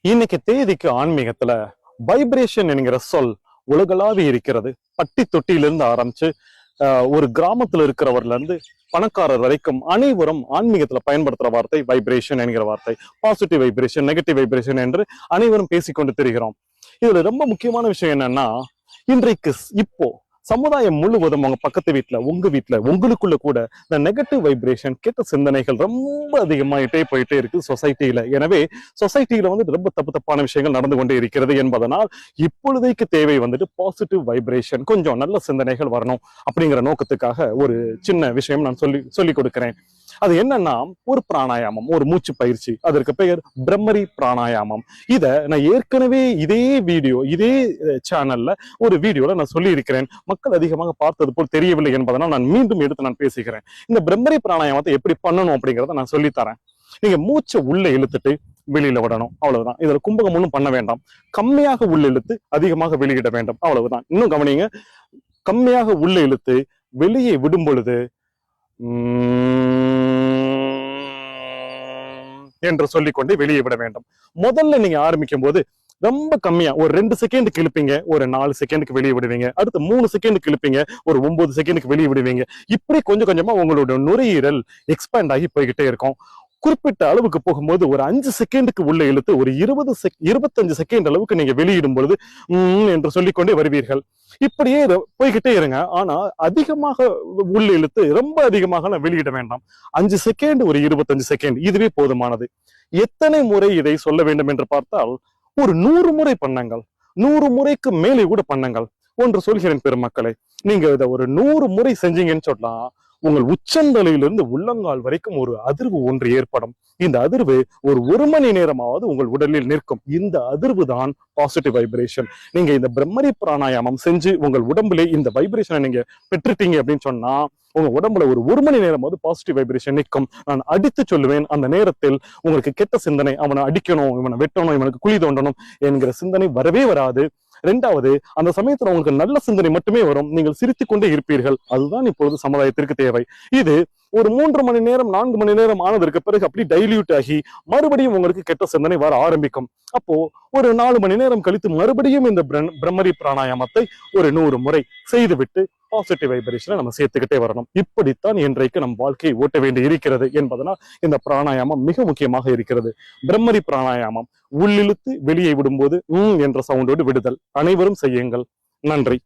இன்னைக்கு தேதிக்கு ஆன்மீகத்துல வைப்ரேஷன் என்கிற சொல் உலகளாவி இருக்கிறது. பட்டி தொட்டியிலிருந்து ஆரம்பிச்சு ஒரு கிராமத்துல இருக்கிறவர்ல இருந்து பணக்காரர் வரைக்கும் அனைவரும் ஆன்மீகத்துல பயன்படுத்துற வார்த்தை வைப்ரேஷன் என்கிற வார்த்தை. பாசிட்டிவ் வைப்ரேஷன், நெகட்டிவ் வைப்ரேஷன் என்று அனைவரும் பேசிக்கொண்டு திரிகிறோம். இதுல ரொம்ப முக்கியமான விஷயம் என்னன்னா, இன்றைக்கு இப்போ சமுதாயம் முழுவதும் உங்க பக்கத்து வீட்டுல, உங்க வீட்டுல, உங்களுக்குள்ள கூட இந்த நெகட்டிவ் வைப்ரேஷன், கெட்ட சிந்தனைகள் ரொம்ப அதிகமாயிட்டே போயிட்டே இருக்கு சொசைட்டியில. எனவே சொசைட்டியில ரொம்ப தப்பான விஷயங்கள் நடந்து கொண்டே இருக்கிறது என்பதனால் இப்பொழுதைக்கு தேவை பாசிட்டிவ் வைப்ரேஷன், கொஞ்சம் நல்ல சிந்தனைகள் வரணும் அப்படிங்கிற நோக்கத்துக்காக ஒரு சின்ன விஷயம் நான் சொல்லி கொடுக்கிறேன். அது என்னன்னா, ஒரு பிராணாயாமம், ஒரு மூச்சு பயிற்சி. அதற்கு பெயர் பிரம்மரி பிராணாயாமம். இத நான் ஏற்கனவே இதே சேனல்ல ஒரு வீடியோல நான் சொல்லி இருக்கிறேன். மக்கள் அதிகமாக பார்த்தது போல் தெரியவில்லை என்பதனால் நான் மீண்டும் எடுத்து நான் பேசுகிறேன். இந்த பிரம்மரி பிராணாயாமத்தை எப்படி பண்ணணும் அப்படிங்கிறத நான் சொல்லித்தரேன். நீங்க மூச்சை உள்ள இழுத்துட்டு வெளியில விடணும், அவ்வளவுதான். இதுல கும்பகம் ஒன்றும் பண்ண வேண்டாம். கம்மியாக உள்ள இழுத்து அதிகமாக வெளியிட வேண்டும், அவ்வளவுதான். இன்னும் கவனிங்க, கம்மியாக உள்ள இழுத்து வெளியே விடும் பொழுது என்று சொல்லிக்கொண்டு வெளியே விட வேண்டும். முதல்ல நீங்க ஆரம்பிக்கும் போது ரொம்ப கம்மியா ஒரு 2 செகண்டுக்கு இழுப்பீங்க, ஒரு 4 செகண்டுக்கு வெளியே விடுவீங்க. அடுத்து 3 செகண்டுக்கு இழுப்பீங்க, ஒரு 9 செகண்டுக்கு வெளியே விடுவீங்க. இப்படி கொஞ்சம் கொஞ்சமா உங்களோட நுரையீரல் எக்ஸ்பேண்ட் ஆகி போய்கிட்டே இருக்கும். குறிப்பிட்ட அளவுக்கு போகும்போது ஒரு 5 செகண்டுக்கு உள்ள இழுத்து ஒரு 25 செகண்ட் அளவுக்கு நீங்க வெளியிடும் பொழுது என்று சொல்லிக்கொண்டே வருவீர்கள். இப்படியே போய்கிட்டே இருங்க. ஆனா அதிகமாக உள்ள இழுத்து ரொம்ப அதிகமாக வெளியிட வேண்டாம். 5 செகண்ட், ஒரு 25 செகண்ட், இதுவே போதுமானது. எத்தனை முறை இதை சொல்ல வேண்டும் என்று பார்த்தால், ஒரு 100 முறை பண்ணுங்கள், 100 முறைக்கு மேலே கூட பண்ணுங்கள். ஒன்று சொல்கிறேன் பெருமக்களே, நீங்க இதை ஒரு 100 முறை செஞ்சீங்கன்னு சொன்னா உங்கள் உச்சந்தலையிலிருந்து உள்ளங்கால் வரைக்கும் ஒரு அதிர்வு ஒன்று ஏற்படும். இந்த அதிர்வு ஒரு மணி நேரமாவது உங்கள் உடலில் நிற்கும். இந்த அதிர்வு தான் பாசிட்டிவ் வைப்ரேஷன். நீங்க இந்த பிரம்மரி பிராணாயாமம் செஞ்சு உங்கள் உடம்புல இந்த வைப்ரேஷனை நீங்க பெற்றுட்டீங்க அப்படின்னு சொன்னா உங்க உடம்புல ஒரு மணி நேரமாவது பாசிட்டிவ் வைப்ரேஷன் நிற்கும். நான் அடித்து சொல்லுவேன், அந்த நேரத்தில் உங்களுக்கு கெட்ட சிந்தனை, அவனை அடிக்கணும், இவனை வெட்டணும், இவனுக்கு குழி தோண்டணும் என்கிற சிந்தனை வரவே வராது. ரெண்டாவது, அந்த சமயத்துல உங்களுக்கு நல்ல சிந்தனை மட்டுமே வரும். நீங்கள் சிரித்துக் கொண்டே இருப்பீர்கள். அதுதான் இப்பொழுது சமுதாயத்திற்கு தேவை. இது ஒரு 3 மணி நேரம் 4 மணி நேரம் ஆனதற்கு பிறகு அப்படி டைல்யூட் ஆகி மறுபடியும் உங்களுக்கு கெட்ட சிந்தனை வர ஆரம்பிக்கும். அப்போ ஒரு 4 மணி நேரம் கழித்து மறுபடியும் இந்த பிரம்மரி பிராணாயாமத்தை ஒரு 100 முறை செய்துவிட்டு பாசிட்டிவ் வைப்ரேஷனை நம்ம சேர்த்துக்கிட்டே வரணும். இப்படித்தான் இன்றைக்கு நம் வாழ்க்கையை ஓட்ட வேண்டி இருக்கிறது என்பதனால் இந்த பிராணாயாமம் மிக முக்கியமாக இருக்கிறது. பிரம்மரி பிராணாயாமம் உள்ளிழுத்து வெளியே விடும்போது என்ற சவுண்டோடு விடுதல். அனைவரும் செய்யுங்கள். நன்றி.